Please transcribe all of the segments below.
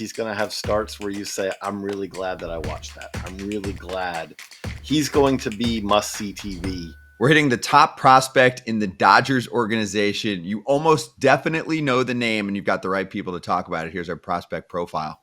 he's going to have starts where you say, I'm really glad that I watched that. I'm really glad. He's going to be must-see TV. We're hitting the top prospect in the Dodgers organization. You almost definitely know the name, and you've got the right people to talk about it. Here's our prospect profile.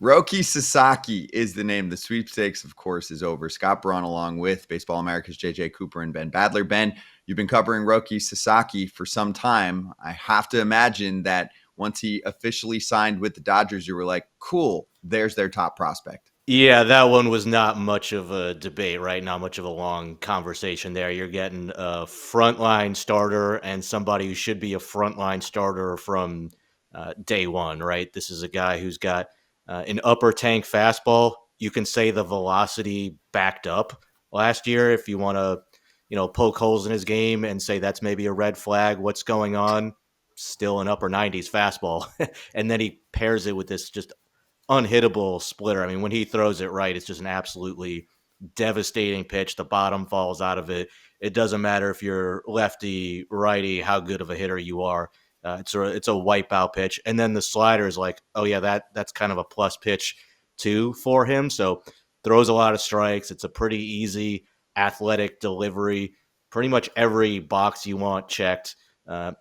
Roki Sasaki is the name. The sweepstakes, of course, is over. Scott Braun, along with Baseball America's J.J. Cooper and Ben Badler. Ben, you've been covering Roki Sasaki for some time. I have to imagine that once he officially signed with the Dodgers, you were like, cool, there's their top prospect. Yeah, that one was not much of a debate, right? Not much of a long conversation there. You're getting a frontline starter and somebody who should be a frontline starter from day one, right? This is a guy who's got an upper tank fastball. You can say the velocity backed up last year if you want to, poke holes in his game and say that's maybe a red flag. What's going on? Still an upper 90s fastball. And then he pairs it with this just unhittable splitter. I mean, when he throws it right, it's just an absolutely devastating pitch. The bottom falls out of it. It doesn't matter if you're lefty, righty, how good of a hitter you are. It's a wipeout pitch. And then the slider is like, oh yeah, that's kind of a plus pitch too for him. So throws a lot of strikes. It's a pretty easy athletic delivery. Pretty much every box you want checked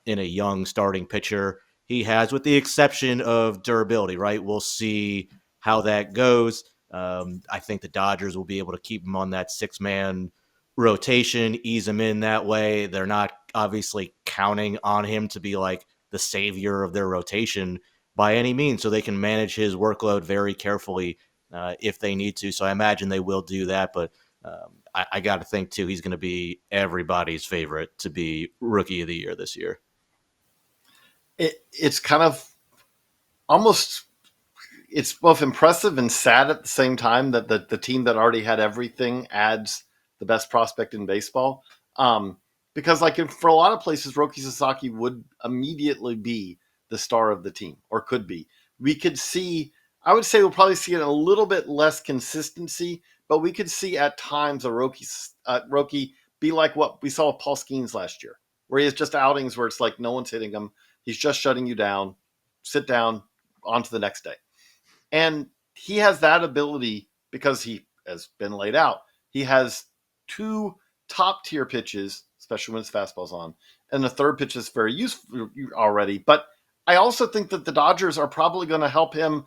in a young starting pitcher. He has, with the exception of durability, right? We'll see how that goes. I think the Dodgers will be able to keep him on that 6-man rotation, ease him in that way. They're not obviously counting on him to be like the savior of their rotation by any means, so they can manage his workload very carefully if they need to. So I imagine they will do that, but I got to think, too, he's going to be everybody's favorite to be Rookie of the Year this year. It's kind of almost, it's both impressive and sad at the same time that the team that already had everything adds the best prospect in baseball. Because for a lot of places, Roki Sasaki would immediately be the star of the team, or could be. We could see, I would say we'll probably see it a little bit less consistency, but we could see at times a Roki be like what we saw with Paul Skeens last year, where he has just outings where it's like no one's hitting him. He's just shutting you down, sit down, on to the next day. And he has that ability because he has been laid out. He has 2 top-tier pitches, especially when his fastball's on, and the third pitch is very useful already. But I also think that the Dodgers are probably going to help him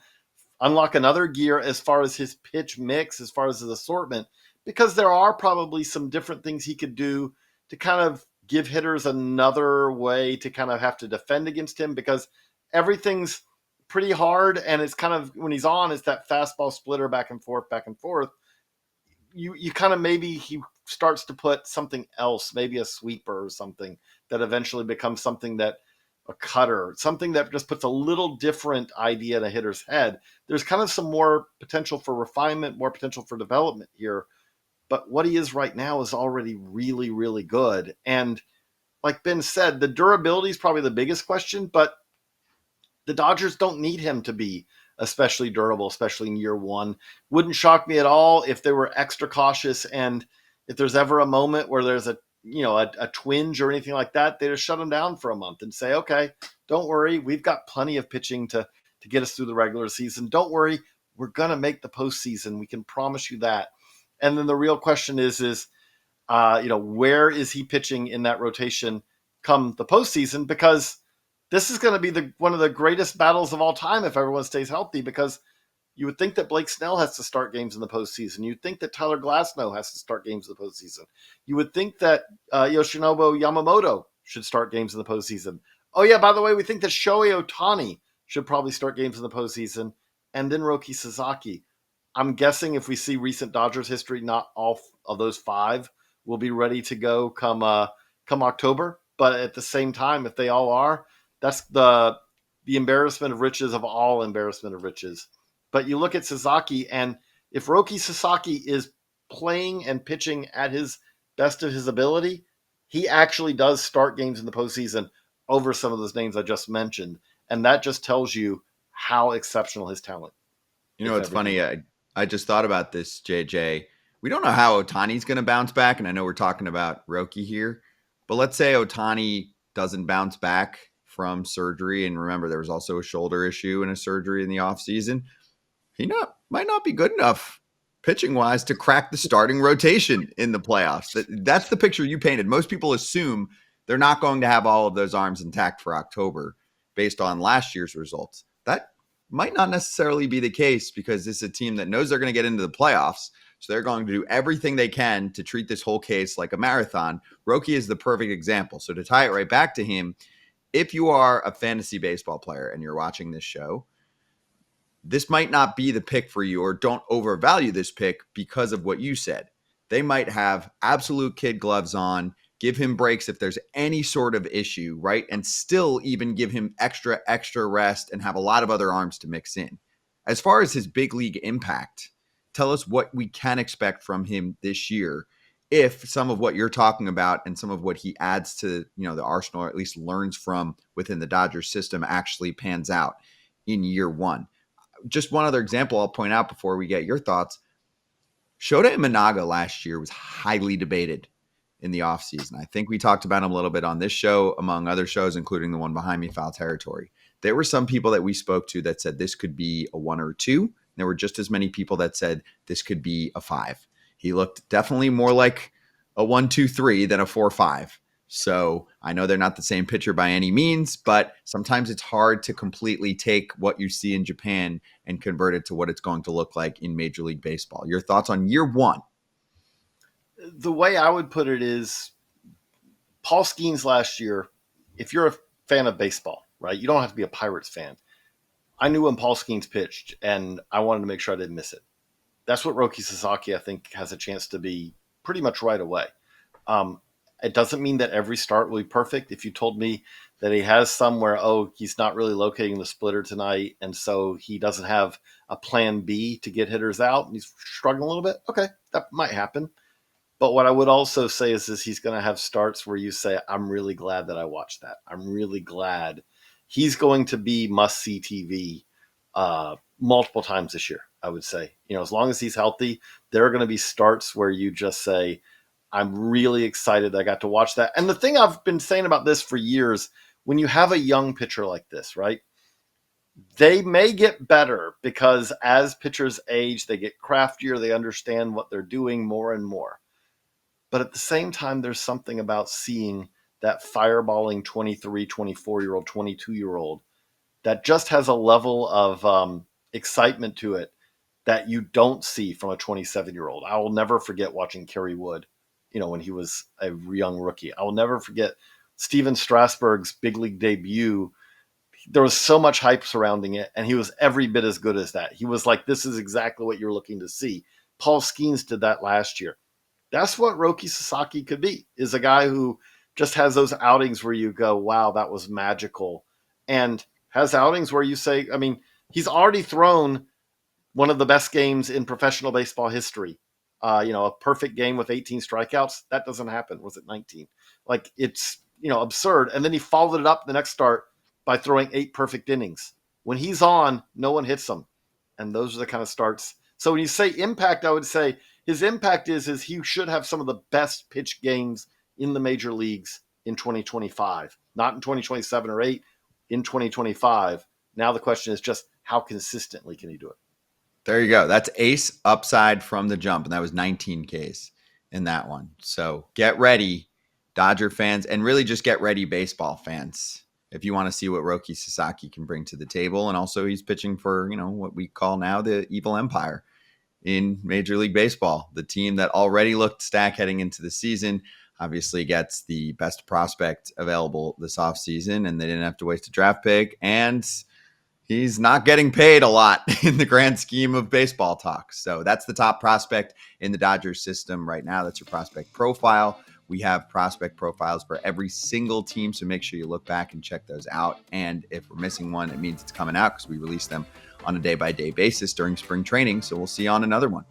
unlock another gear as far as his pitch mix, as far as his assortment, because there are probably some different things he could do to kind of give hitters another way to kind of have to defend against him, because everything's pretty hard. And it's kind of, when he's on, it's that fastball splitter back and forth. You kind of, maybe he starts to put something else, maybe a sweeper or something that eventually becomes something that a cutter, something that just puts a little different idea in a hitter's head. There's kind of some more potential for refinement, more potential for development here. But what he is right now is already really, really good. And like Ben said, the durability is probably the biggest question, but the Dodgers don't need him to be especially durable, especially in year one. Wouldn't shock me at all if they were extra cautious, and if there's ever a moment where there's a twinge or anything like that, they just shut him down for a month and say, okay, don't worry, we've got plenty of pitching to get us through the regular season. Don't worry, we're going to make the postseason. We can promise you that. And then the real question is where is he pitching in that rotation come the postseason? Because this is going to be one of the greatest battles of all time if everyone stays healthy, because you would think that Blake Snell has to start games in the postseason. You'd think that Tyler Glasnow has to start games in the postseason. You would think that Yoshinobu Yamamoto should start games in the postseason. Oh, yeah, by the way, we think that Shohei Ohtani should probably start games in the postseason. And then Roki Sasaki. I'm guessing if we see recent Dodgers history, not all of those 5 will be ready to go come October. But at the same time, if they all are, that's the embarrassment of riches of all embarrassment of riches. But you look at Sasaki, and if Roki Sasaki is playing and pitching at his best of his ability, he actually does start games in the postseason over some of those names I just mentioned. And that just tells you how exceptional his talent is. You know, it's funny. I just thought about this, JJ. We don't know how Ohtani's going to bounce back, and I know we're talking about Roki here, but let's say Ohtani doesn't bounce back from surgery. And remember, there was also a shoulder issue and a surgery in the offseason. He might not be good enough pitching wise to crack the starting rotation in the playoffs. That's the picture you painted. Most people assume they're not going to have all of those arms intact for October based on last year's results. That might not necessarily be the case because this is a team that knows they're going to get into the playoffs. So they're going to do everything they can to treat this whole case like a marathon. Roki is the perfect example. So to tie it right back to him, if you are a fantasy baseball player and you're watching this show, this might not be the pick for you, or don't overvalue this pick because of what you said. They might have absolute kid gloves on, give him breaks if there's any sort of issue, right? And still even give him extra rest and have a lot of other arms to mix in. As far as his big league impact, tell us what we can expect from him this year if some of what you're talking about and some of what he adds to, the arsenal, or at least learns from within the Dodgers system, actually pans out in year one. Just one other example I'll point out before we get your thoughts. Shota Imanaga last year was highly debated in the offseason. I think we talked about him a little bit on this show, among other shows, including the one behind me, Foul Territory. There were some people that we spoke to that said this could be a 1 or a 2. There were just as many people that said this could be a 5. He looked definitely more like a 1, 2, 3 than a 4, 5. So I know they're not the same pitcher by any means, but sometimes it's hard to completely take what you see in Japan and convert it to what it's going to look like in Major League Baseball. Your thoughts on year one? The way I would put it is Paul Skeens last year, if you're a fan of baseball, right, you don't have to be a Pirates fan. I knew when Paul Skeens pitched, and I wanted to make sure I didn't miss it. That's what Roki Sasaki, I think, has a chance to be pretty much right away. It doesn't mean that every start will be perfect. If you told me that he has some where, he's not really locating the splitter tonight, and so he doesn't have a plan B to get hitters out, and he's struggling a little bit, okay, that might happen. But what I would also say is he's going to have starts where you say, I'm really glad that I watched that. I'm really glad. He's going to be must-see TV multiple times this year, I would say. As long as he's healthy, there are going to be starts where you just say, I'm really excited that I got to watch that. And the thing I've been saying about this for years, when you have a young pitcher like this, right, they may get better because as pitchers age, they get craftier, they understand what they're doing more and more. But at the same time, there's something about seeing that fireballing 23, 24-year-old, 22-year-old that just has a level of excitement to it that you don't see from a 27-year-old. I will never forget watching Kerry Wood, when he was a young rookie. I will never forget Steven Strasburg's big league debut. There was so much hype surrounding it, and he was every bit as good as that. He was like, this is exactly what you're looking to see. Paul Skeens did that last year. That's what Roki Sasaki could be, is a guy who just has those outings where you go, wow, that was magical. And has outings where you say, he's already thrown one of the best games in professional baseball history. A perfect game with 18 strikeouts. That doesn't happen. Was it 19? Like, it's, absurd. And then he followed it up the next start by throwing 8 perfect innings. When he's on, no one hits him. And those are the kind of starts. So when you say impact, I would say his impact is he should have some of the best pitch games in the major leagues in 2025, not in 2027 or 8, in 2025. Now the question is just how consistently can he do it? There you go. That's ace upside from the jump, and that was 19 Ks in that one. So get ready, Dodger fans, and really just get ready, baseball fans, if you want to see what Roki Sasaki can bring to the table. And also he's pitching for, what we call now the evil empire in Major League Baseball. The team that already looked stacked heading into the season obviously gets the best prospect available this offseason, and they didn't have to waste a draft pick. And he's not getting paid a lot in the grand scheme of baseball talk. So that's the top prospect in the Dodgers system right now. That's your prospect profile. We have prospect profiles for every single team, so make sure you look back and check those out. And if we're missing one, it means it's coming out because we release them on a day-by-day basis during spring training. So we'll see you on another one.